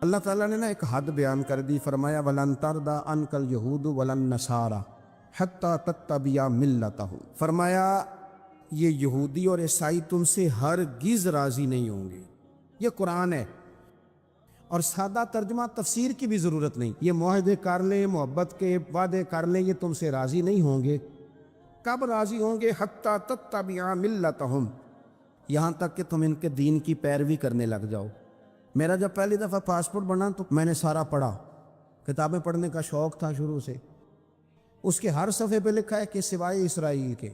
اللہ تعالیٰ نے ایک حد بیان کر دی، فرمایا وَلَن تَرْضَىٰ عَنْكَ الْيَهُودُ وَلَا النَّصَارَىٰ حَتَّىٰ تَتَّبِعَ مِلَّتَهُمْ، فرمایا یہ یہودی اور عیسائی تم سے ہرگز راضی نہیں ہوں گے۔ یہ قرآن ہے، اور سادہ ترجمہ تفسیر کی بھی ضرورت نہیں۔ یہ معاہدے کر لیں، محبت کے وعدے کر لیں، یہ تم سے راضی نہیں ہوں گے۔ کب راضی ہوں گے؟ حَتَّىٰ تَتَّبِعَ مِلَّتَهُمْ، یہاں تک کہ تم ان کے دین کی پیروی کرنے لگ جاؤ۔ میرا جب پہلی دفعہ پاسپورٹ بنا تو میں نے سارا پڑھا، کتابیں پڑھنے کا شوق تھا شروع سے۔ اس کے ہر صفحے پہ لکھا ہے کہ سوائے اسرائیل کے،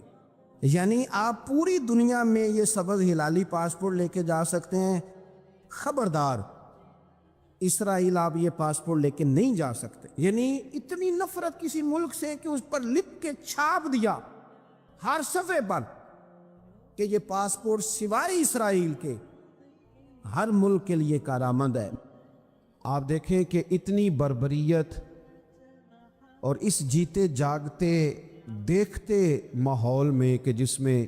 یعنی آپ پوری دنیا میں یہ سبز ہلالی پاسپورٹ لے کے جا سکتے ہیں، خبردار اسرائیل آپ یہ پاسپورٹ لے کے نہیں جا سکتے۔ یعنی اتنی نفرت کسی ملک سے کہ اس پر لکھ کے چھاپ دیا ہر صفحے پر کہ یہ پاسپورٹ سوائے اسرائیل کے ہر ملک کے لیے کارآمد ہے۔ آپ دیکھیں کہ اتنی بربریت اور اس جیتے جاگتے دیکھتے ماحول میں کہ جس میں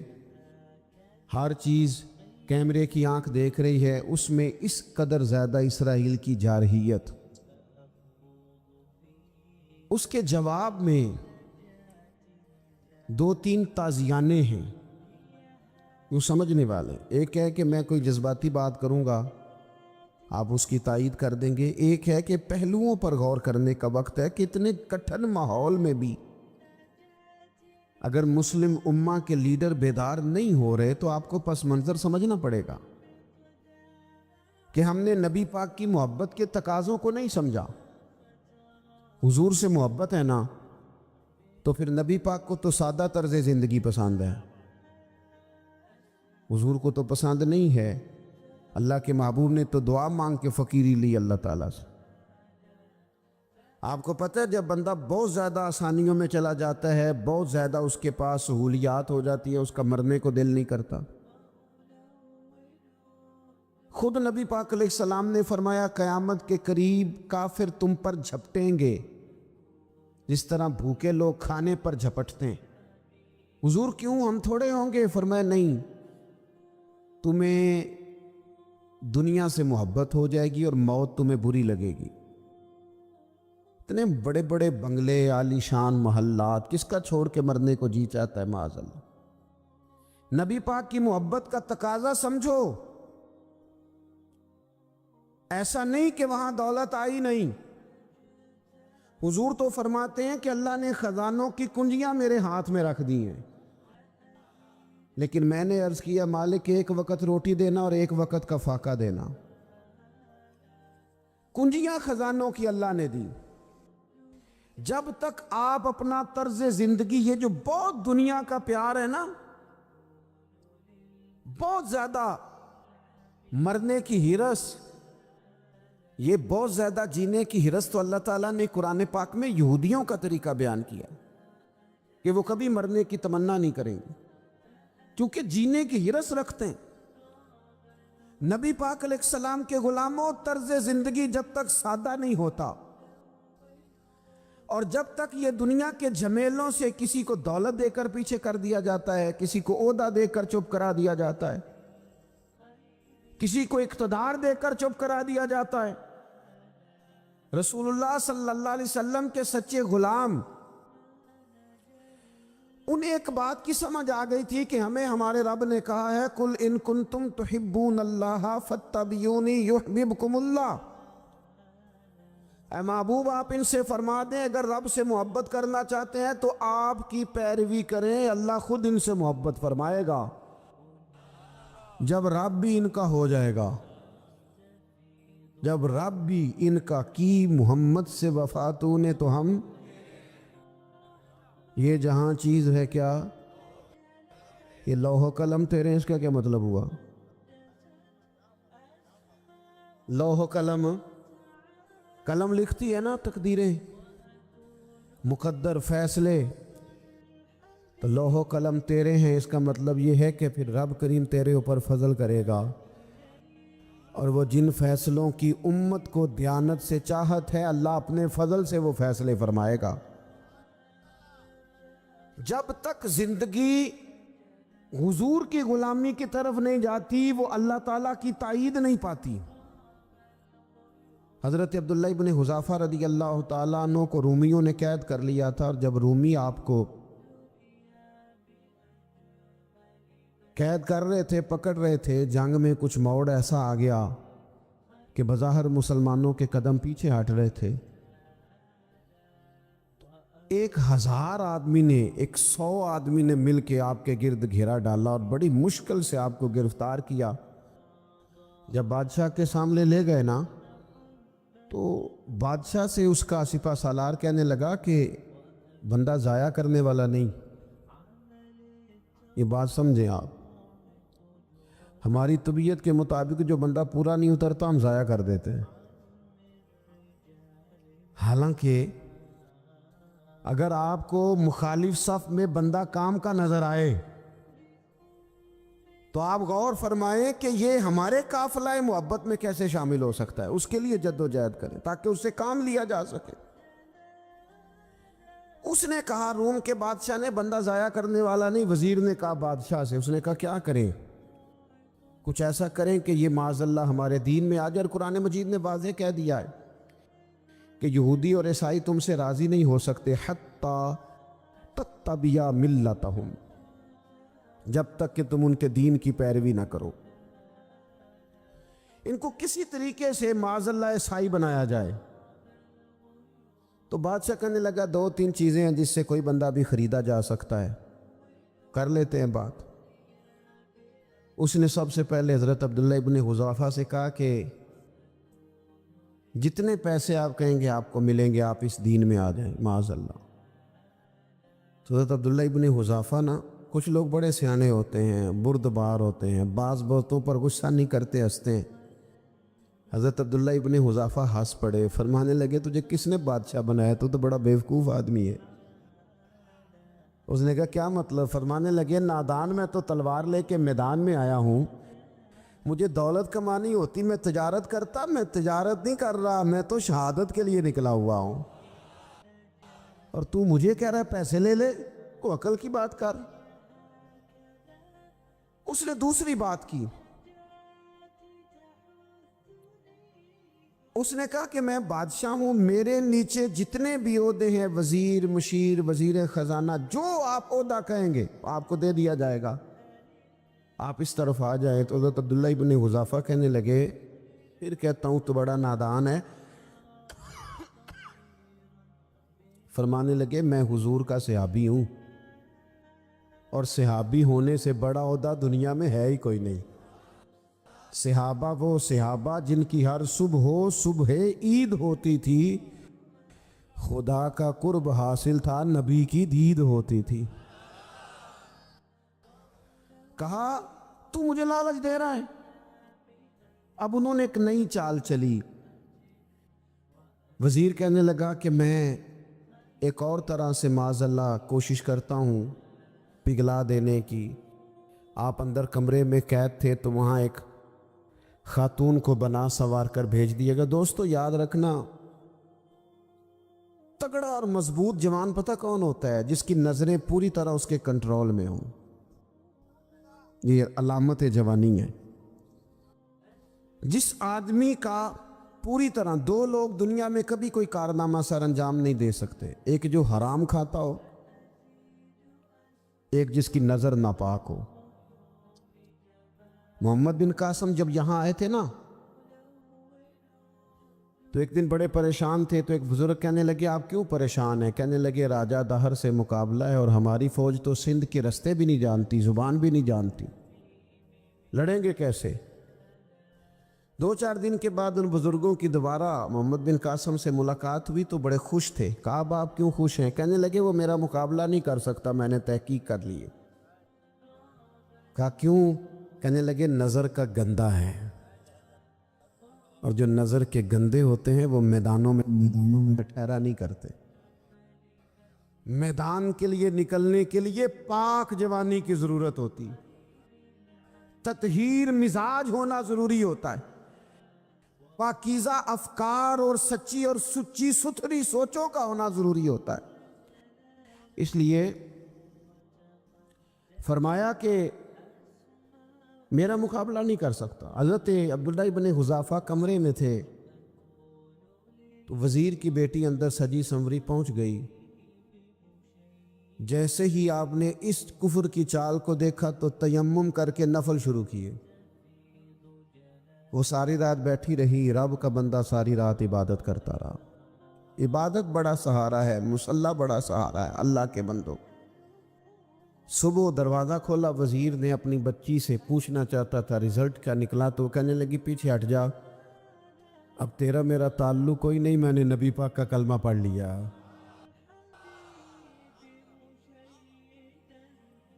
ہر چیز کیمرے کی آنکھ دیکھ رہی ہے، اس میں اس قدر زیادہ اسرائیل کی جارحیت۔ اس کے جواب میں دو تین تازیانے ہیں یوں سمجھنے والے۔ ایک ہے کہ میں کوئی جذباتی بات کروں گا، آپ اس کی تائید کر دیں گے۔ ایک ہے کہ پہلوؤں پر غور کرنے کا وقت ہے کہ اتنے کٹھن ماحول میں بھی اگر مسلم امہ کے لیڈر بیدار نہیں ہو رہے تو آپ کو پس منظر سمجھنا پڑے گا کہ ہم نے نبی پاک کی محبت کے تقاضوں کو نہیں سمجھا۔ حضور سے محبت ہے نا، تو پھر نبی پاک کو تو سادہ طرز زندگی پسند ہے، حضور کو تو پسند نہیں ہے۔ اللہ کے محبوب نے تو دعا مانگ کے فقیری لی اللہ تعالیٰ سے۔ آپ کو پتہ ہے جب بندہ بہت زیادہ آسانیوں میں چلا جاتا ہے، بہت زیادہ اس کے پاس سہولیات ہو جاتی ہے، اس کا مرنے کو دل نہیں کرتا۔ خود نبی پاک علیہ السلام نے فرمایا قیامت کے قریب کافر تم پر جھپٹیں گے جس طرح بھوکے لوگ کھانے پر جھپٹتے ہیں۔ حضور کیوں، ہم تھوڑے ہوں گے؟ فرمایا نہیں، تمہیں دنیا سے محبت ہو جائے گی اور موت تمہیں بری لگے گی۔ اتنے بڑے بڑے بنگلے، عالی شان محلات، کس کا چھوڑ کے مرنے کو جی چاہتا ہے معاذ اللہ۔ نبی پاک کی محبت کا تقاضا سمجھو، ایسا نہیں کہ وہاں دولت آئی نہیں۔ حضور تو فرماتے ہیں کہ اللہ نے خزانوں کی کنجیاں میرے ہاتھ میں رکھ دی ہیں، لیکن میں نے عرض کیا مالک ایک وقت روٹی دینا اور ایک وقت کا فاقہ دینا۔ کنجیاں خزانوں کی اللہ نے دی۔ جب تک آپ اپنا طرز زندگی، یہ جو بہت دنیا کا پیار ہے نا، بہت زیادہ مرنے کی ہرس، یہ بہت زیادہ جینے کی ہرس تو اللہ تعالیٰ نے قرآن پاک میں یہودیوں کا طریقہ بیان کیا کہ وہ کبھی مرنے کی تمنا نہیں کریں گے کیونکہ جینے کی ہرس رکھتے ہیں۔ نبی پاک علیہ السلام کے غلاموں، طرز زندگی جب تک سادہ نہیں ہوتا اور جب تک یہ دنیا کے جھمیلوں سے کسی کو دولت دے کر پیچھے کر دیا جاتا ہے، کسی کو عہدہ دے کر چپ کرا دیا جاتا ہے، کسی کو اقتدار دے کر چپ کرا دیا جاتا ہے، رسول اللہ صلی اللہ علیہ وسلم کے سچے غلام، انہیں ایک بات کی سمجھ آ گئی تھی کہ ہمیں ہمارے رب نے کہا ہے قُلْ إِن كُنتُمْ تُحِبُّونَ اللَّهَ فَاتَّبِعُونِي يُحْبِبْكُمُ اللَّهُ۔ اے محبوب آپ ان سے فرما دیں اگر رب سے محبت کرنا چاہتے ہیں تو آپ کی پیروی کریں، اللہ خود ان سے محبت فرمائے گا۔ جب رب بھی ان کا ہو جائے گا، جب رب بھی ان کا کی محمد سے وفاتوں نے، تو ہم یہ جہاں چیز ہے کیا، یہ لوح و قلم تیرے، اس کا کیا مطلب ہوا؟ لوح و قلم، قلم لکھتی ہے نا تقدیریں، مقدر فیصلے، تو لوح و قلم تیرے ہیں، اس کا مطلب یہ ہے کہ پھر رب کریم تیرے اوپر فضل کرے گا، اور وہ جن فیصلوں کی امت کو دیانت سے چاہت ہے، اللہ اپنے فضل سے وہ فیصلے فرمائے گا۔ جب تک زندگی حضور کی غلامی کی طرف نہیں جاتی، وہ اللہ تعالیٰ کی تائید نہیں پاتی۔ حضرت عبداللہ ابن حذافہ رضی اللہ تعالیٰ عنہ کو رومیوں نے قید کر لیا تھا، اور جب رومی آپ کو قید کر رہے تھے، پکڑ رہے تھے، جنگ میں کچھ موڑ ایسا آ گیا کہ بظاہر مسلمانوں کے قدم پیچھے ہٹ رہے تھے۔ 1000 آدمی نے، 100 آدمی نے مل کے آپ کے گرد گھیرا ڈالا اور بڑی مشکل سے آپ کو گرفتار کیا۔ جب بادشاہ کے سامنے لے گئے نا، تو بادشاہ سے اس کا سپہ سالار کہنے لگا کہ بندہ ضائع کرنے والا نہیں۔ یہ بات سمجھیں آپ، ہماری طبیعت کے مطابق جو بندہ پورا نہیں اترتا ہم ضائع کر دیتے ہیں۔ حالانکہ اگر آپ کو مخالف صف میں بندہ کام کا نظر آئے تو آپ غور فرمائیں کہ یہ ہمارے قافلہ محبت میں کیسے شامل ہو سکتا ہے، اس کے لیے جد و جہد کریں تاکہ اس سے کام لیا جا سکے۔ اس نے کہا روم کے بادشاہ نے بندہ ضائع کرنے والا نہیں۔ وزیر نے کہا بادشاہ سے، اس نے کہا کیا کریں؟ کچھ ایسا کریں کہ یہ معاذ اللہ ہمارے دین میں آ جائے۔ اور قرآن مجید نے واضح کہہ دیا ہے کہ یہودی اور عیسائی تم سے راضی نہیں ہو سکتے حتی تتبع ملتہم، جب تک کہ تم ان کے دین کی پیروی نہ کرو۔ ان کو کسی طریقے سے معاذ اللہ عیسائی بنایا جائے۔ تو بادشاہ کہنے لگا 2-3 چیزیں ہیں جس سے کوئی بندہ بھی خریدا جا سکتا ہے، کر لیتے ہیں بات۔ اس نے سب سے پہلے حضرت عبداللہ ابن حذافہ سے کہا کہ جتنے پیسے آپ کہیں گے آپ کو ملیں گے، آپ اس دین میں آ جائیں معاذ اللہ۔ تو حضرت عبداللہ ابن حذافہ نا، کچھ لوگ بڑے سیانے ہوتے ہیں، بردبار ہوتے ہیں، بعض باتوں پر غصہ نہیں کرتے، ہنستے ہیں۔ حضرت عبداللہ ابن حذافہ ہنس پڑے، فرمانے لگے تجھے کس نے بادشاہ بنایا؟ تو بڑا بیوقوف آدمی ہے۔ اس نے کہا کیا مطلب؟ فرمانے لگے نادان، میں تو تلوار لے کے میدان میں آیا ہوں، مجھے دولت کمانی ہوتی میں تجارت کرتا، میں تجارت نہیں کر رہا، میں تو شہادت کے لیے نکلا ہوا ہوں، اور تو مجھے کہہ رہا ہے پیسے لے لے، کو عقل کی بات کر۔ اس نے دوسری بات کی، اس نے کہا کہ میں بادشاہ ہوں، میرے نیچے جتنے بھی عہدے ہیں، وزیر، مشیر، وزیر خزانہ، جو آپ عہدہ کہیں گے آپ کو دے دیا جائے گا، آپ اس طرف آ جائیں۔ تو حضرت عبداللہ ابن حذافہ کہنے لگے پھر کہتا ہوں تو بڑا نادان ہے۔ فرمانے لگے میں حضور کا صحابی ہوں، اور صحابی ہونے سے بڑا عہدہ دنیا میں ہے ہی کوئی نہیں۔ صحابہ وہ صحابہ جن کی ہر صبح عید ہوتی تھی، خدا کا قرب حاصل تھا، نبی کی دید ہوتی تھی۔ کہا تو مجھے لالچ دے رہا ہے؟ اب انہوں نے ایک نئی چال چلی۔ وزیر کہنے لگا کہ میں ایک اور طرح سے معاذ اللہ کوشش کرتا ہوں پگھلا دینے کی۔ آپ اندر کمرے میں قید تھے تو وہاں ایک خاتون کو بنا سوار کر بھیج دیے گا۔ دوستو یاد رکھنا، تگڑا اور مضبوط جوان پتہ کون ہوتا ہے؟ جس کی نظریں پوری طرح اس کے کنٹرول میں ہوں۔ یہ علامت جوانی ہے۔ جس آدمی کا پوری طرح، 2 لوگ دنیا میں کبھی کوئی کارنامہ سر انجام نہیں دے سکتے، ایک جو حرام کھاتا ہو، ایک جس کی نظر ناپاک ہو۔ محمد بن قاسم جب یہاں آئے تھے نا، تو ایک دن بڑے پریشان تھے، تو ایک بزرگ کہنے لگے آپ کیوں پریشان ہیں؟ کہنے لگے راجہ دہر سے مقابلہ ہے، اور ہماری فوج تو سندھ کے رستے بھی نہیں جانتی، زبان بھی نہیں جانتی، لڑیں گے کیسے؟ 2-4 دن کے بعد ان بزرگوں کی دوبارہ محمد بن قاسم سے ملاقات ہوئی تو بڑے خوش تھے۔ کہا آپ کیوں خوش ہیں؟ کہنے لگے وہ میرا مقابلہ نہیں کر سکتا، میں نے تحقیق کر لی ہے۔ کہا کیوں؟ کہنے لگے نظر کا گندہ ہے، اور جو نظر کے گندے ہوتے ہیں وہ میدانوں میں ٹھہرا نہیں کرتے۔ میدان کے لیے نکلنے کے لیے پاک جوانی کی ضرورت ہوتی، تطہیر مزاج ہونا ضروری ہوتا ہے، پاکیزہ افکار اور سچی اور سچی ستھری سوچوں کا ہونا ضروری ہوتا ہے۔ اس لیے فرمایا کہ میرا مقابلہ نہیں کر سکتا۔ حضرت عبداللہ ابن حذافہ کمرے میں تھے، تو وزیر کی بیٹی اندر سجی سنوری پہنچ گئی. جیسے ہی آپ نے اس کفر کی چال کو دیکھا تو تیمم کر کے نفل شروع کیے. وہ ساری رات بیٹھی رہی، رب کا بندہ ساری رات عبادت کرتا رہا. عبادت بڑا سہارا ہے، مصلی بڑا سہارا ہے اللہ کے بندوں. صبح دروازہ کھولا، وزیر نے اپنی بچی سے پوچھنا چاہتا تھا رزلٹ کیا نکلا، تو کہنے لگی پیچھے ہٹ جا، اب تیرا میرا تعلق کوئی نہیں، میں نے نبی پاک کا کلمہ پڑھ لیا.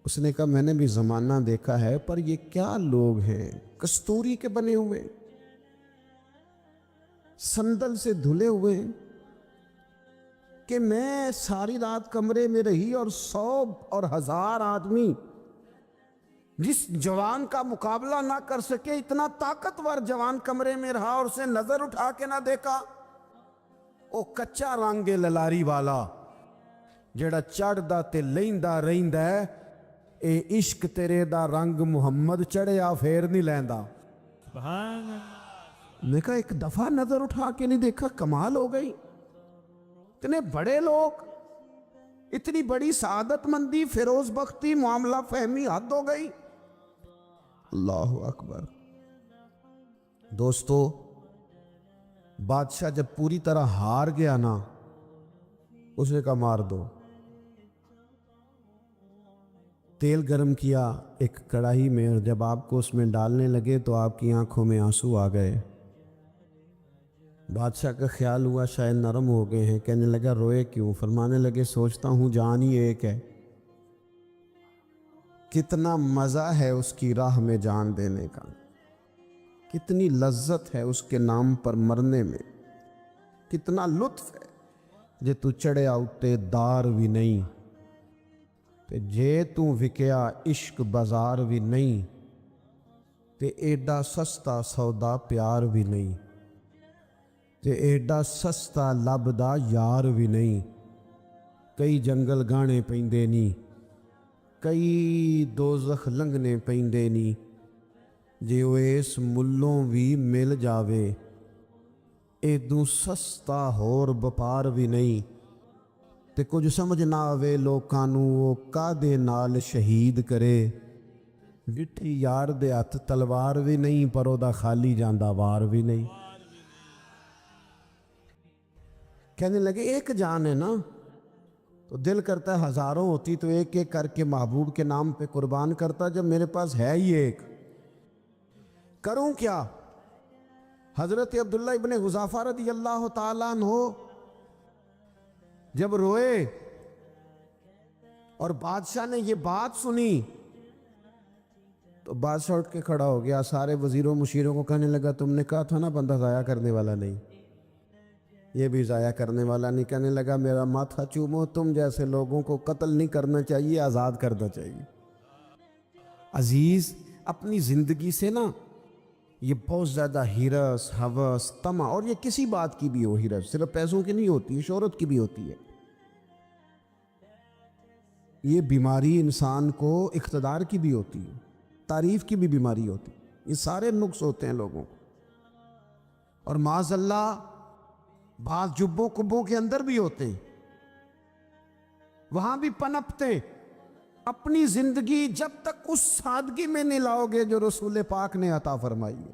اس نے کہا میں نے بھی زمانہ دیکھا ہے، پر یہ کیا لوگ ہیں کستوری کے بنے ہوئے، سندل سے دھلے ہوئے ہیں، کہ میں ساری رات کمرے میں رہی اور 100 اور 1000 آدمی جس جوان کا مقابلہ نہ کر سکے، اتنا طاقتور جوان کمرے میں رہا اور اسے نظر اٹھا کے نہ دیکھا. او کچا رنگ للاری والا جڑا چڑھدا تے لیندا رہندا ہے، اے عشق تیرے دا رنگ محمد چڑھیا پھر نہیں لیندا. سبحان اللہ. میں کہا ایک دفعہ نظر اٹھا کے نہیں دیکھا، کمال ہو گئی. اتنے بڑے لوگ، اتنی بڑی سعادت مندی، فیروز بختی، معاملہ فہمی، حد ہو گئی. اللہ اکبر. دوستو، بادشاہ جب پوری طرح ہار گیا نا، اسے کہا مار دو. تیل گرم کیا ایک کڑاہی میں، اور جب آپ کو اس میں ڈالنے لگے تو آپ کی آنکھوں میں آنسو آ گئے. بادشاہ کا خیال ہوا شاید نرم ہو گئے ہیں. کہنے لگا روئے کیوں؟ فرمانے لگے سوچتا ہوں جان ہی ایک ہے، کتنا مزہ ہے اس کی راہ میں جان دینے کا، کتنی لذت ہے اس کے نام پر مرنے میں، کتنا لطف ہے جے تو چڑھیا اٹھے دار بھی نہیں، تے جے تو وکیا عشق بازار بھی نہیں، تے ایڈا سستا سودا پیار بھی نہیں، تے ایڈا سستا لبدا یار بھی نہیں. کئی جنگل گانے پیندے نہیں، کئی دوزخ لنگنے پیندے نہیں، جے وہ اس ملوں بھی مل جاوے، ایدوں سستا ہور بپار بھی نہیں. تے کچھ سمجھ نہ آوے لوکاں نوں وہ کادے نال شہید کرے، وٹھی یار دے ہتھ تلوار بھی نہیں، پر او دا خالی جاندا وار بھی نہیں. کہنے لگے ایک جان ہے نا، تو دل کرتا ہے ہزاروں ہوتی تو ایک ایک کر کے محبوب کے نام پہ قربان کرتا، جب میرے پاس ہے ہی ایک، کروں کیا؟ حضرت عبداللہ ابن حذافہ رضی اللہ تعالیٰ عنہ جب روئے اور بادشاہ نے یہ بات سنی تو بادشاہ اٹھ کے کھڑا ہو گیا، سارے وزیروں مشیروں کو کہنے لگا تم نے کہا تھا نا بندہ ضائع کرنے والا نہیں، یہ بھی ضائع کرنے والا نہیں. کہنے لگا میرا ماتھا چومو، تم جیسے لوگوں کو قتل نہیں کرنا چاہیے، آزاد کرنا چاہیے. عزیز، اپنی زندگی سے نا یہ بہت زیادہ ہرس، ہوس، طمع، اور یہ کسی بات کی بھی ہو، ہرس صرف پیسوں کی نہیں ہوتی ہے، شہرت کی بھی ہوتی ہے. یہ بیماری انسان کو اقتدار کی بھی ہوتی ہے، تعریف کی بھی بیماری ہوتی ہے. یہ سارے نقص ہوتے ہیں لوگوں کو، اور معاذ اللہ بعض جبوں کبوں کے اندر بھی ہوتے ہیں، وہاں بھی پنپتے. اپنی زندگی جب تک اس سادگی میں نہیں لاؤ گے جو رسول پاک نے عطا فرمائی ہے،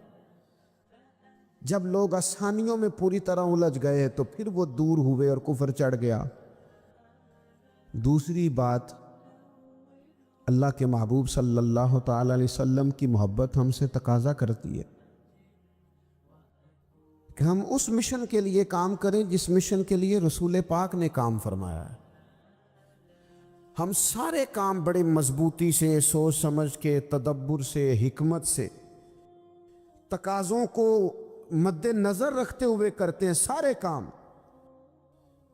جب لوگ آسانیوں میں پوری طرح الجھ گئے تو پھر وہ دور ہوئے اور کفر چڑھ گیا. دوسری بات، اللہ کے محبوب صلی اللہ تعالی علیہ وسلم کی محبت ہم سے تقاضا کرتی ہے کہ ہم اس مشن کے لیے کام کریں جس مشن کے لیے رسول پاک نے کام فرمایا ہے. ہم سارے کام بڑے مضبوطی سے، سوچ سمجھ کے، تدبر سے، حکمت سے، تقاضوں کو مد نظر رکھتے ہوئے کرتے ہیں. سارے کام.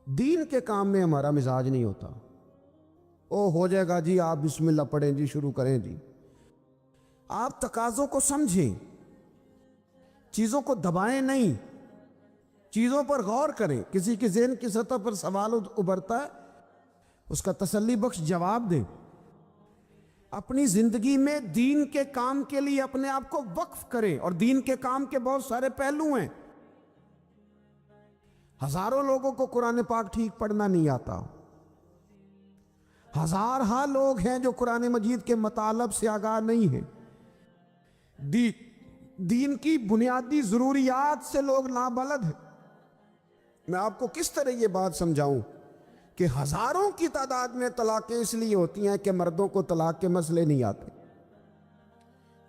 دین کے کام میں ہمارا مزاج نہیں ہوتا، او ہو جائے گا جی، آپ بسم اللہ پڑھیں جی، شروع کریں جی. آپ تقاضوں کو سمجھیں، چیزوں کو دبائیں نہیں، چیزوں پر غور کریں. کسی کے ذہن کی سطح پر سوال ابھرتا ہے، اس کا تسلی بخش جواب دیں. اپنی زندگی میں دین کے کام کے لیے اپنے آپ کو وقف کریں. اور دین کے کام کے بہت سارے پہلو ہیں. ہزاروں لوگوں کو قرآن پاک ٹھیک پڑھنا نہیں آتا، ہزارہا لوگ ہیں جو قرآن مجید کے مطالب سے آگاہ نہیں ہیں، دین کی بنیادی ضروریات سے لوگ نابلد ہیں۔ میں آپ کو کس طرح یہ بات سمجھاؤں کہ ہزاروں کی تعداد میں طلاقیں اس لیے ہوتی ہیں کہ مردوں کو طلاق کے مسئلے نہیں آتے،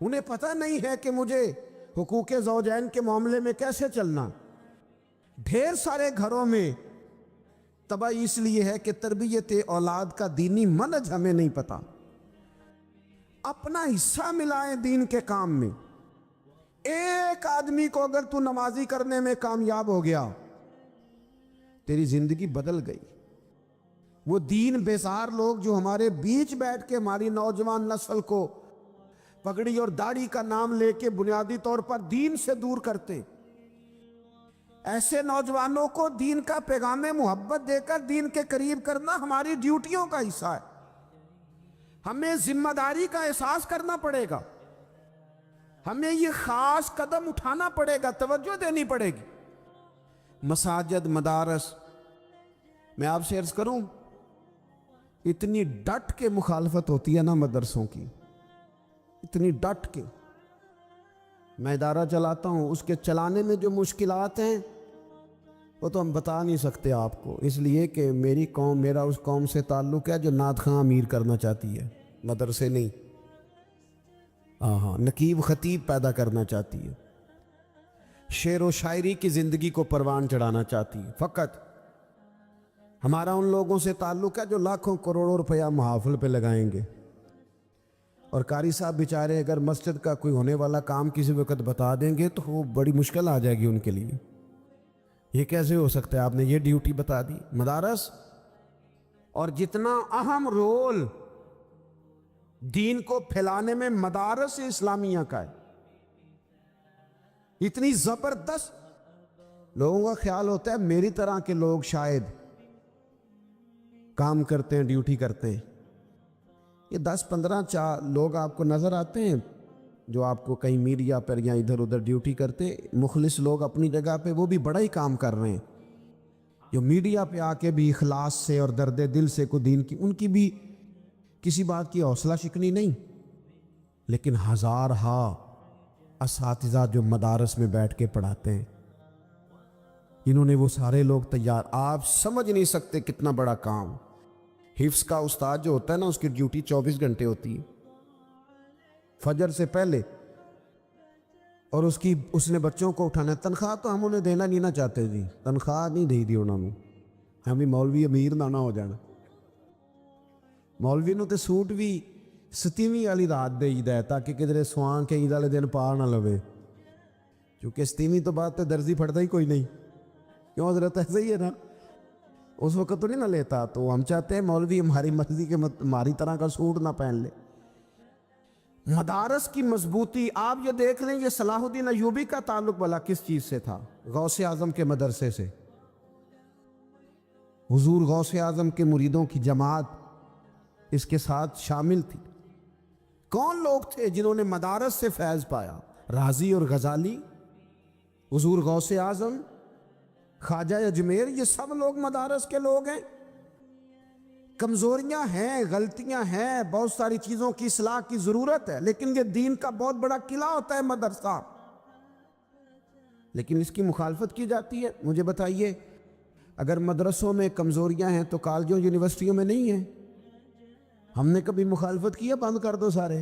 انہیں پتہ نہیں ہے کہ مجھے حقوق زوجین کے معاملے میں کیسے چلنا۔ ڈھیر سارے گھروں میں تباہی اس لیے ہے کہ تربیت اولاد کا دینی منہج ہمیں نہیں پتا۔ اپنا حصہ ملائیں دین کے کام میں۔ ایک آدمی کو اگر تو نمازی کرنے میں کامیاب ہو گیا، تیری زندگی بدل گئی۔ وہ دین بیزار لوگ جو ہمارے بیچ بیٹھ کے ہماری نوجوان نسل کو پگڑی اور داڑھی کا نام لے کے بنیادی طور پر دین سے دور کرتے، ایسے نوجوانوں کو دین کا پیغام محبت دے کر دین کے قریب کرنا ہماری ڈیوٹیوں کا حصہ ہے۔ ہمیں ذمہ داری کا احساس کرنا پڑے گا، ہمیں یہ خاص قدم اٹھانا پڑے گا، توجہ دینی پڑے گی۔ مساجد، مدارس، میں آپ سے عرض کروں، اتنی ڈٹ کے مخالفت ہوتی ہے نا مدرسوں کی، اتنی ڈٹ کے۔ میں ادارہ چلاتا ہوں، اس کے چلانے میں جو مشکلات ہیں وہ تو ہم بتا نہیں سکتے آپ کو، اس لیے کہ میری قوم، میرا اس قوم سے تعلق ہے جو نعت خواں امیر کرنا چاہتی ہے، مدرسے نہیں۔ نقیب خطیب پیدا کرنا چاہتی ہے، شعر و شاعری کی زندگی کو پروان چڑھانا چاہتی ہے۔ فقط ہمارا ان لوگوں سے تعلق ہے جو لاکھوں کروڑوں روپیہ محافل پہ لگائیں گے، اور قاری صاحب بیچارے اگر مسجد کا کوئی ہونے والا کام کسی وقت بتا دیں گے تو وہ بڑی مشکل آ جائے گی ان کے لیے۔ یہ کیسے ہو سکتا ہے، آپ نے یہ ڈیوٹی بتا دی۔ مدارس، اور جتنا اہم رول دین کو پھیلانے میں مدارس اسلامیہ کا ہے، اتنی زبردست۔ لوگوں کا خیال ہوتا ہے میری طرح کے لوگ شاید کام کرتے ہیں، ڈیوٹی کرتے ہیں۔ یہ 10-15 لوگ آپ کو نظر آتے ہیں جو آپ کو کہیں میڈیا پر یا ادھر ادھر ڈیوٹی کرتے، مخلص لوگ اپنی جگہ پہ، وہ بھی بڑا ہی کام کر رہے ہیں، جو میڈیا پہ آ کے بھی اخلاص سے اور درد دل سے کو دین کی، ان کی بھی کسی بات کی حوصلہ شکنی نہیں۔ لیکن ہزارہا اساتذہ جو مدارس میں بیٹھ کے پڑھاتے ہیں، انہوں نے وہ سارے لوگ تیار، آپ سمجھ نہیں سکتے کتنا بڑا کام۔ حفظ کا استاد جو ہوتا ہے نا، اس کی ڈیوٹی 24 گھنٹے ہوتی ہے، فجر سے پہلے، اور اس نے بچوں کو اٹھانا ہے۔ تنخواہ تو ہم انہیں دینا نہیں نہ چاہتے جی، تنخواہ نہیں دی دی انہوں نے، ہم بھی مولوی امیر نہ ہو جانا۔ مولوی نو تے سوٹ بھی 27ویں والی رات دے ہی تاکہ کدھر سوان کے عید والے دن پا نہ لوے، کیونکہ 27ویں تو بعد تے درزی پھڑتا ہی کوئی نہیں، کیوں حضرت؟ ایسا ہی ہے نا، اس وقت تو نہیں نہ لیتا۔ تو ہم چاہتے ہیں مولوی ہماری مرضی کے ہماری طرح کا سوٹ نہ پہن لے۔ مدارس کی مضبوطی آپ یہ دیکھ لیں، یہ صلاح الدین ایوبی کا تعلق بھلا کس چیز سے تھا؟ غوث اعظم کے مدرسے سے۔ حضور غوث اعظم کے مریدوں کی جماعت اس کے ساتھ شامل تھی۔ کون لوگ تھے جنہوں نے مدارس سے فیض پایا؟ رازی اور غزالی، حضور غوث اعظم، خواجہ اجمیر، یہ سب لوگ مدارس کے لوگ ہیں۔ کمزوریاں ہیں، غلطیاں ہیں، بہت ساری چیزوں کی اصلاح کی ضرورت ہے، لیکن یہ دین کا بہت بڑا قلعہ ہوتا ہے مدرسہ، لیکن اس کی مخالفت کی جاتی ہے۔ مجھے بتائیے، اگر مدرسوں میں کمزوریاں ہیں تو کالجوں یونیورسٹیوں میں نہیں ہیں؟ ہم نے کبھی مخالفت کی ہے بند کر دو سارے؟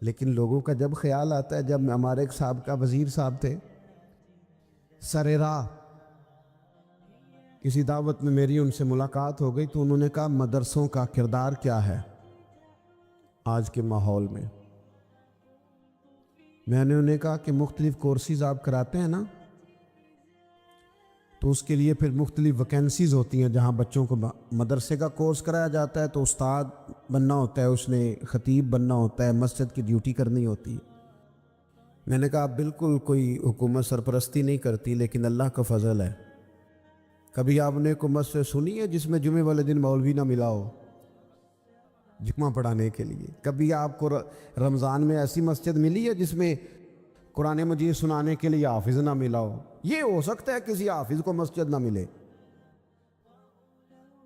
لیکن لوگوں کا جب خیال آتا ہے، جب ہمارے ایک سابقہ وزیر صاحب تھے، سر راہ کسی دعوت میں میری ان سے ملاقات ہو گئی، تو انہوں نے کہا مدرسوں کا کردار کیا ہے آج کے ماحول میں؟ میں نے انہیں کہا کہ مختلف کورسز آپ کراتے ہیں نا، تو اس کے لیے پھر مختلف ویکینسیز ہوتی ہیں، جہاں بچوں کو مدرسے کا کورس کرایا جاتا ہے تو استاد بننا ہوتا ہے، اس نے خطیب بننا ہوتا ہے، مسجد کی ڈیوٹی کرنی ہوتی ہے۔ میں نے کہا بالکل کوئی حکومت سرپرستی نہیں کرتی، لیکن اللہ کا فضل ہے۔ کبھی آپ نے حکومت سے سنی ہے جس میں جمعے والے دن مولوی نہ ملا ہو جمعہ پڑھانے کے لیے؟ کبھی آپ کو رمضان میں ایسی مسجد ملی ہے جس میں قرآن مجید سنانے کے لیے حافظ نہ ملا ہو. یہ ہو سکتا ہے کسی حافظ کو مسجد نہ ملے.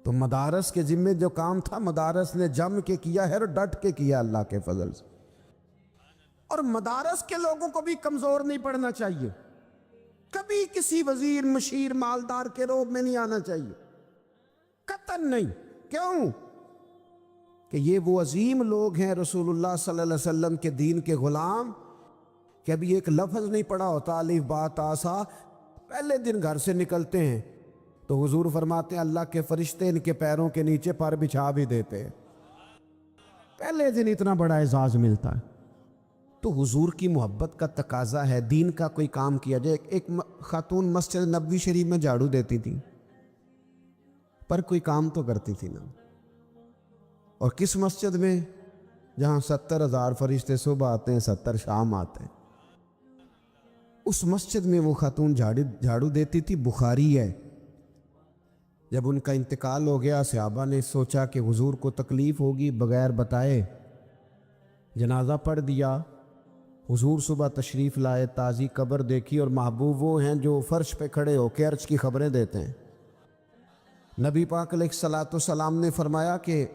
تو مدارس کے ذمے جو کام تھا مدارس نے جم کے کیا ہے اور ڈٹ کے کیا اللہ کے فضل سے. اور مدارس کے لوگوں کو بھی کمزور نہیں پڑنا چاہیے. کبھی کسی وزیر مشیر مالدار کے روب میں نہیں آنا چاہیے, قطعاً نہیں. کیوں؟ کہ یہ وہ عظیم لوگ ہیں رسول اللہ صلی اللہ علیہ وسلم کے دین کے غلام, کہ ابھی ایک لفظ نہیں پڑا ہوتا الف با تا سا, پہلے دن گھر سے نکلتے ہیں تو حضور فرماتے ہیں اللہ کے فرشتے ان کے پیروں کے نیچے پر بچھا بھی دیتے ہیں. پہلے دن اتنا بڑا اعزاز ملتا ہے. تو حضور کی محبت کا تقاضا ہے دین کا کوئی کام کیا جائے. ایک خاتون مسجد نبوی شریف میں جھاڑو دیتی تھی, پر کوئی کام تو کرتی تھی نا. اور کس مسجد میں؟ جہاں 70,000 فرشتے صبح آتے ہیں 70 شام آتے ہیں. اس مسجد میں وہ خاتون جھاڑو دیتی تھی. بخاری ہے. جب ان کا انتقال ہو گیا صحابہ نے سوچا کہ حضور کو تکلیف ہوگی, بغیر بتائے جنازہ پڑھ دیا. حضور صبح تشریف لائے, تازی قبر دیکھی, اور محبوب وہ ہیں جو فرش پہ کھڑے ہو کے عرش کی خبریں دیتے ہیں. نبی پاک علیہ الصلوۃ والسلام نے فرمایا کہ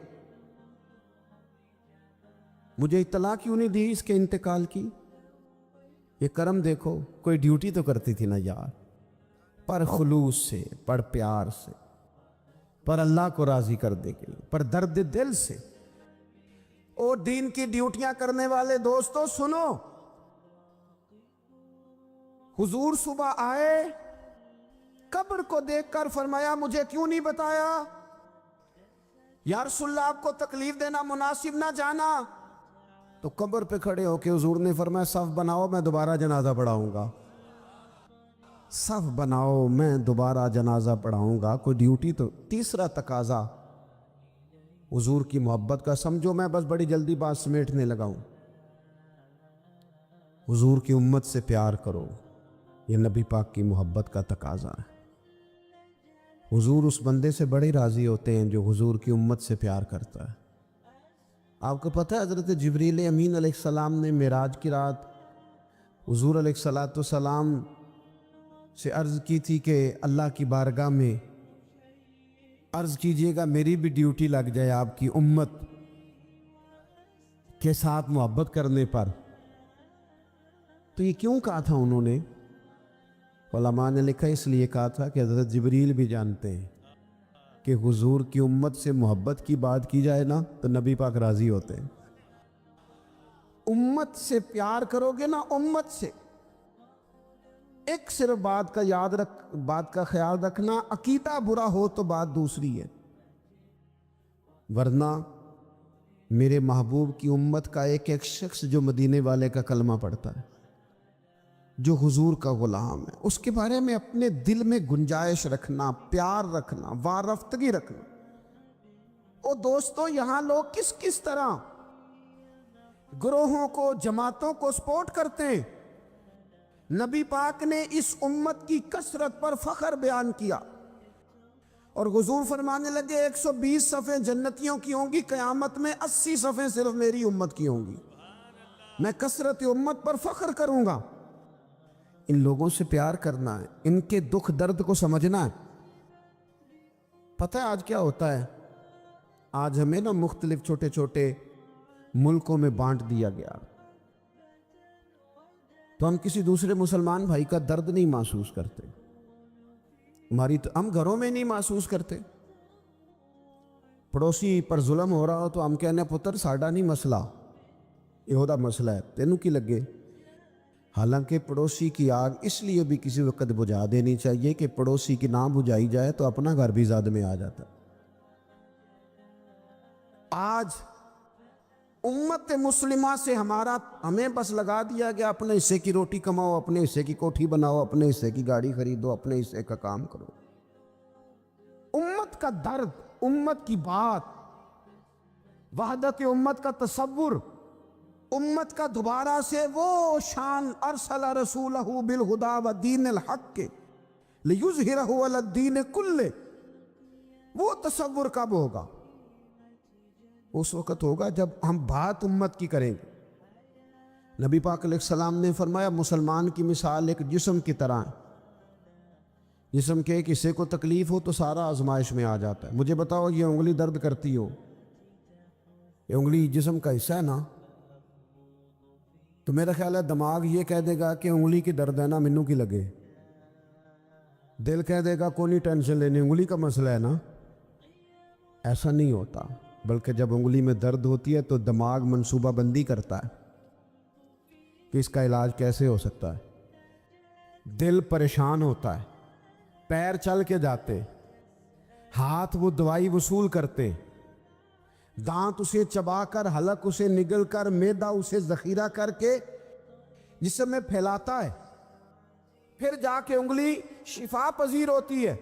مجھے اطلاع کیوں نہیں دی اس کے انتقال کی؟ یہ کرم دیکھو, کوئی ڈیوٹی تو کرتی تھی نا یار, پر خلوص سے, پر پیار سے, پر اللہ کو راضی کرنے کے لیے, پر درد دل سے. اور دین کی ڈیوٹیاں کرنے والے دوستو سنو, حضور صبح آئے, قبر کو دیکھ کر فرمایا مجھے کیوں نہیں بتایا؟ یا رسول اللہ آپ کو تکلیف دینا مناسب نہ جانا. تو قبر پہ کھڑے ہو کے حضور نے فرمایا صف بناؤ میں دوبارہ جنازہ پڑھاؤں گا. صف بناؤ میں دوبارہ جنازہ پڑھاؤں گا. کوئی ڈیوٹی تو. تیسرا تقاضا حضور کی محبت کا, سمجھو میں بس بڑی جلدی بات سمیٹنے لگا ہوں. حضور کی امت سے پیار کرو, یہ نبی پاک کی محبت کا تقاضا ہے. حضور اس بندے سے بڑے راضی ہوتے ہیں جو حضور کی امت سے پیار کرتا ہے. آپ کو پتہ ہے حضرت جبریل امین علیہ السلام نے معراج کی رات حضور علیہ الصلوۃ والسلام سے عرض کی تھی کہ اللہ کی بارگاہ میں عرض کیجئے گا میری بھی ڈیوٹی لگ جائے آپ کی امت کے ساتھ محبت کرنے پر. تو یہ کیوں کہا تھا انہوں نے؟ علماء نے لکھا اس لیے کہا تھا کہ حضرت جبریل بھی جانتے ہیں کہ حضور کی امت سے محبت کی بات کی جائے نا تو نبی پاک راضی ہوتے ہیں. امت سے پیار کرو گے نا, امت سے. ایک صرف بات کا خیال رکھنا, عقیدہ برا ہو تو بات دوسری ہے, ورنہ میرے محبوب کی امت کا ایک ایک شخص جو مدینے والے کا کلمہ پڑھتا ہے, جو حضور کا غلام ہے, اس کے بارے میں اپنے دل میں گنجائش رکھنا, پیار رکھنا, وارفتگی رکھنا. او دوستو یہاں لوگ کس کس طرح گروہوں کو, جماعتوں کو سپورٹ کرتے ہیں. نبی پاک نے اس امت کی کثرت پر فخر بیان کیا اور حضور فرمانے لگے 120 صفیں جنتیوں کی ہوں گی, قیامت میں 80 صفیں صرف میری امت کی ہوں گی. میں کثرت امت پر فخر کروں گا. ان لوگوں سے پیار کرنا ہے, ان کے دکھ درد کو سمجھنا ہے. پتہ ہے آج کیا ہوتا ہے؟ آج ہمیں نا مختلف چھوٹے چھوٹے ملکوں میں بانٹ دیا گیا, تو ہم کسی دوسرے مسلمان بھائی کا درد نہیں محسوس کرتے. ہم گھروں میں نہیں محسوس کرتے. پڑوسی پر ظلم ہو رہا ہو تو ہم کہنے پتر ساڈا نہیں مسئلہ, یہ مسئلہ ہے, تینوں کی لگے. حالانکہ پڑوسی کی آگ اس لیے بھی کسی وقت بجھا دینی چاہیے کہ پڑوسی کی نہ بجھائی جائے تو اپنا گھر بھی زاد میں آ جاتا. آج امت مسلمہ سے ہمیں بس لگا دیا گیا اپنے حصے کی روٹی کماؤ, اپنے حصے کی کوٹھی بناؤ, اپنے حصے کی گاڑی خریدو, اپنے حصے کا کام کرو. امت کا درد, امت کی بات, وحدت امت کا تصور, امت کا دوبارہ سے وہ شان ارسل رسولہ بالہدی ودین الحق لیظہرہ علی الدین کلہ, وہ تصور کب ہوگا؟ اس وقت ہوگا جب ہم بات امت کی کریں گے. نبی پاک علیہ السلام نے فرمایا مسلمان کی مثال ایک جسم کی طرح ہے. جسم کے ایک حصے کو تکلیف ہو تو سارا آزمائش میں آ جاتا ہے. مجھے بتاؤ یہ انگلی درد کرتی ہو، یہ انگلی جسم کا حصہ ہے نا، تو میرا خیال ہے دماغ یہ کہہ دے گا کہ انگلی کی درد ہے نا مینوں کی لگے، دل کہہ دے گا کوئی نہیں ٹینشن لینی انگلی کا مسئلہ ہے نا. ایسا نہیں ہوتا، بلکہ جب انگلی میں درد ہوتی ہے تو دماغ منصوبہ بندی کرتا ہے کہ اس کا علاج کیسے ہو سکتا ہے. دل پریشان ہوتا ہے، پیر چل کے جاتے، ہاتھ وہ دوائی وصول کرتے، دانت اسے چبا کر، حلق اسے نگل کر، معدہ اسے ذخیرہ کر کے جسم میں پھیلاتا ہے، پھر جا کے انگلی شفا پذیر ہوتی ہے.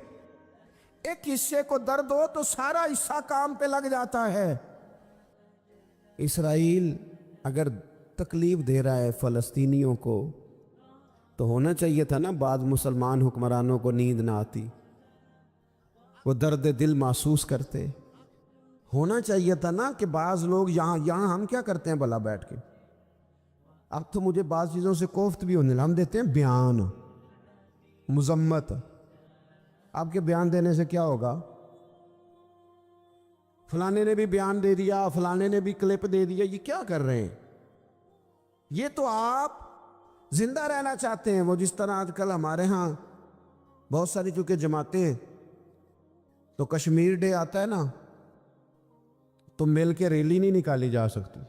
ایک حصے کو درد ہو تو سارا حصہ کام پہ لگ جاتا ہے. اسرائیل اگر تکلیف دے رہا ہے فلسطینیوں کو تو ہونا چاہیے تھا نا بعض مسلمان حکمرانوں کو نیند نہ آتی، وہ درد دل محسوس کرتے. ہونا چاہیے تھا نا کہ بعض لوگ یہاں ہم کیا کرتے ہیں بھلا بیٹھ کے، اب تو مجھے بعض چیزوں سے کوفت بھی ہونے لگا. ہم دیتے ہیں بیان، مذمت. آپ کے بیان دینے سے کیا ہوگا؟ فلانے نے بھی بیان دے دیا، فلانے نے بھی کلپ دے دیا. یہ کیا کر رہے ہیں؟ یہ تو آپ زندہ رہنا چاہتے ہیں. وہ جس طرح آج کل ہمارے ہاں بہت ساری چونکہ جماعتیں ہیں تو کشمیر ڈے آتا ہے نا تو مل کے ریلی نہیں نکالی جا سکتی،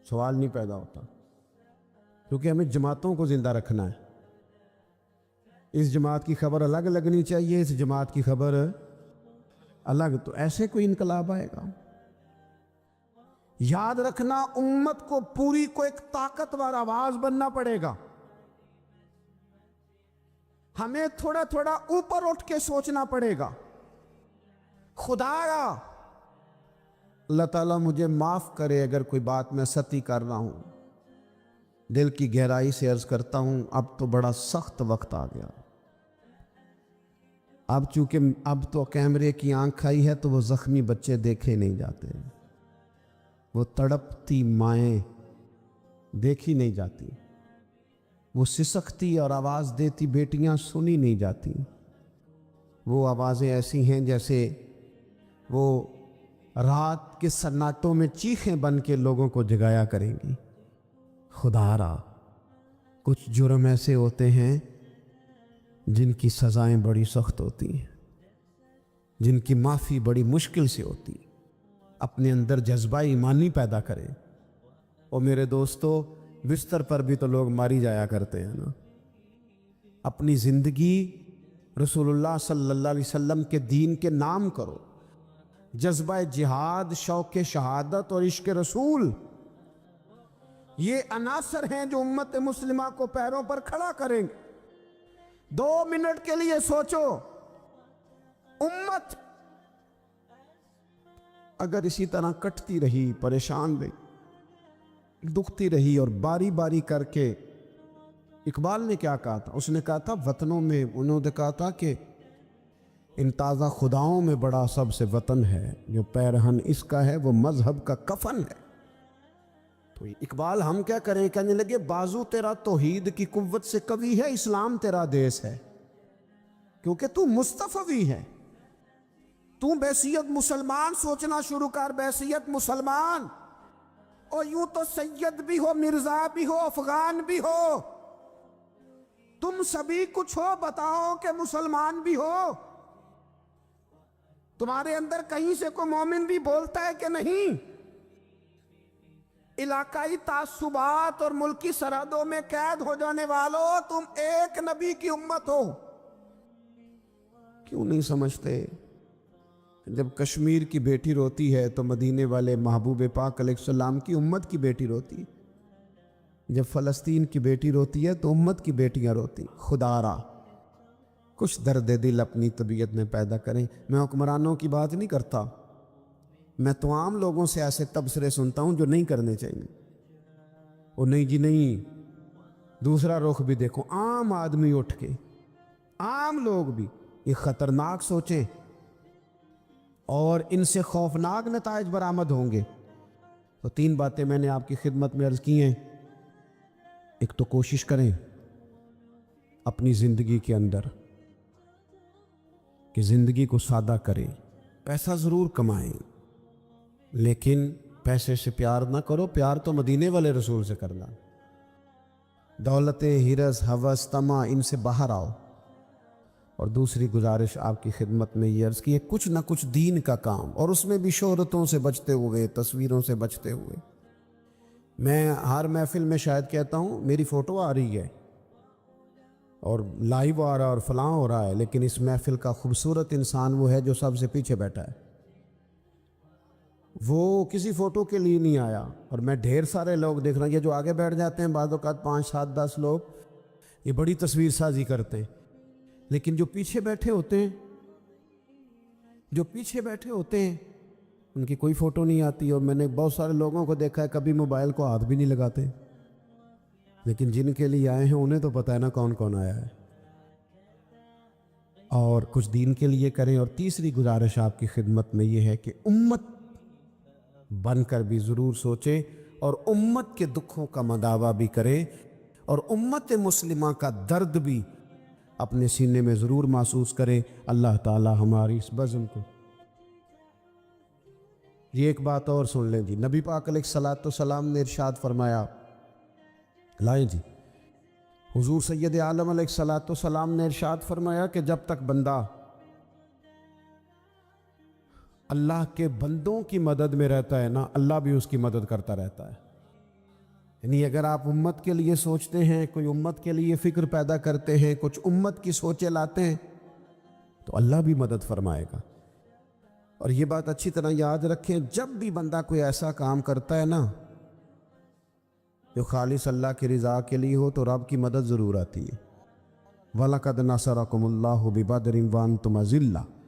سوال نہیں پیدا ہوتا، کیونکہ ہمیں جماعتوں کو زندہ رکھنا ہے. اس جماعت کی خبر الگ لگنی چاہیے، اس جماعت کی خبر الگ. تو ایسے کوئی انقلاب آئے گا؟ یاد رکھنا امت کو پوری کو ایک طاقتور آواز بننا پڑے گا. ہمیں تھوڑا تھوڑا اوپر اٹھ کے سوچنا پڑے گا. خدایا اللہ تعالیٰ مجھے معاف کرے اگر کوئی بات میں سطحی کر رہا ہوں، دل کی گہرائی سے عرض کرتا ہوں اب تو بڑا سخت وقت آ گیا. اب چونکہ اب تو کیمرے کی آنکھ آئی ہے تو وہ زخمی بچے دیکھے نہیں جاتے، وہ تڑپتی مائیں دیکھی نہیں جاتی، وہ سسکتی اور آواز دیتی بیٹیاں سنی نہیں جاتی. وہ آوازیں ایسی ہیں جیسے وہ رات کے سناٹوں میں چیخیں بن کے لوگوں کو جگایا کریں گی. خدا را کچھ جرم ایسے ہوتے ہیں جن کی سزائیں بڑی سخت ہوتی ہیں، جن کی معافی بڑی مشکل سے ہوتی. اپنے اندر جذبہ ایمانی پیدا کرے. اور میرے دوستو بستر پر بھی تو لوگ ماری جایا کرتے ہیں نا. اپنی زندگی رسول اللہ صلی اللہ علیہ وسلم کے دین کے نام کرو. جذبہ جہاد، شوق شہادت اور عشق رسول، یہ عناصر ہیں جو امت مسلمہ کو پیروں پر کھڑا کریں گے. 2 منٹ کے لیے سوچو، امت اگر اسی طرح کٹتی رہی، پریشان رہی، دکھتی رہی اور باری باری کر کے، اقبال نے کیا کہا تھا؟ اس نے کہا تھا وطنوں میں، انہوں نے کہا تھا کہ ان تازہ خداؤں میں بڑا سب سے وطن ہے، جو پیرہن اس کا ہے وہ مذہب کا کفن ہے. تو اقبال ہم کیا کریں؟ کہنے لگے بازو تیرا توحید کی قوت سے قوی ہے، اسلام تیرا دیس ہے، کیونکہ تو مصطفی ہے. تو بحیثیت مسلمان سوچنا شروع کر، بحیثیت مسلمان. اور یوں تو سید بھی ہو، مرزا بھی ہو، افغان بھی ہو، تم سبھی کچھ ہو، بتاؤ کہ مسلمان بھی ہو. تمہارے اندر کہیں سے کوئی مومن بھی بولتا ہے کہ نہیں؟ علاقائی تعصبات اور ملکی سرحدوں میں قید ہو جانے والوں، تم ایک نبی کی امت ہو. کیوں نہیں سمجھتے؟ جب کشمیر کی بیٹی روتی ہے تو مدینے والے محبوب پاک علیہ السلام کی امت کی بیٹی روتی. جب فلسطین کی بیٹی روتی ہے تو امت کی بیٹیاں روتی. خدا را کچھ درد دل اپنی طبیعت میں پیدا کریں. میں حکمرانوں کی بات نہیں کرتا، میں تو عام لوگوں سے ایسے تبصرے سنتا ہوں جو نہیں کرنے چاہیے. وہ نہیں جی نہیں. دوسرا رخ بھی دیکھو، عام آدمی اٹھ کے، عام لوگ بھی یہ خطرناک سوچیں اور ان سے خوفناک نتائج برآمد ہوں گے. تو 3 باتیں میں نے آپ کی خدمت میں عرض کی ہیں. ایک تو کوشش کریں اپنی زندگی کے اندر کہ زندگی کو سادہ کریں. پیسہ ضرور کمائیں لیکن پیسے سے پیار نہ کرو. پیار تو مدینے والے رسول سے کرنا. دولت، ہرس، ہوس، طمع، ان سے باہر آؤ. اور دوسری گزارش آپ کی خدمت میں یہ عرض کی ہے، کچھ نہ کچھ دین کا کام، اور اس میں بھی شہرتوں سے بچتے ہوئے، تصویروں سے بچتے ہوئے. میں ہر محفل میں شاید کہتا ہوں میری فوٹو آ رہی ہے اور لائیو آ رہا ہے اور فلاں ہو رہا ہے، لیکن اس محفل کا خوبصورت انسان وہ ہے جو سب سے پیچھے بیٹھا ہے. وہ کسی فوٹو کے لیے نہیں آیا. اور میں ڈھیر سارے لوگ دیکھ رہا ہوں، یہ جو آگے بیٹھ جاتے ہیں بعض اوقات 5 7 10 لوگ، یہ بڑی تصویر سازی کرتے ہیں، لیکن جو پیچھے بیٹھے ہوتے ہیں ان کی کوئی فوٹو نہیں آتی. اور میں نے بہت سارے لوگوں کو دیکھا ہے کبھی موبائل کو ہاتھ بھی نہیں لگاتے، لیکن جن کے لیے آئے ہیں انہیں تو پتہ ہے نا کون کون آیا ہے. اور کچھ دین کے لیے کریں. اور تیسری گزارش آپ کی خدمت میں یہ ہے کہ امت بن کر بھی ضرور سوچیں اور امت کے دکھوں کا مداوع بھی کریں اور امت مسلمہ کا درد بھی اپنے سینے میں ضرور محسوس کریں. اللہ تعالی ہماری اس بزم کو. یہ ایک بات اور سن لیں جی، نبی پاک علیہ الصلوۃ والسلام نے ارشاد فرمایا، لائیں جی، حضور سید عالم علیہ الصلوۃ والسلام نے ارشاد فرمایا کہ جب تک بندہ اللہ کے بندوں کی مدد میں رہتا ہے نا، اللہ بھی اس کی مدد کرتا رہتا ہے. یعنی اگر آپ امت کے لیے سوچتے ہیں، کوئی امت کے لیے فکر پیدا کرتے ہیں، کچھ امت کی سوچیں لاتے ہیں، تو اللہ بھی مدد فرمائے گا. اور یہ بات اچھی طرح یاد رکھیں، جب بھی بندہ کوئی ایسا کام کرتا ہے نا جو خالص اللہ کی رضا کے لیے ہو، تو رب کی مدد ضرور آتی ہے. وَلَقَدْ نَصَرَكُمُ اللَّهُ بِبَدْرٍ وَأَنْتُمْ أَذِلَّةٌ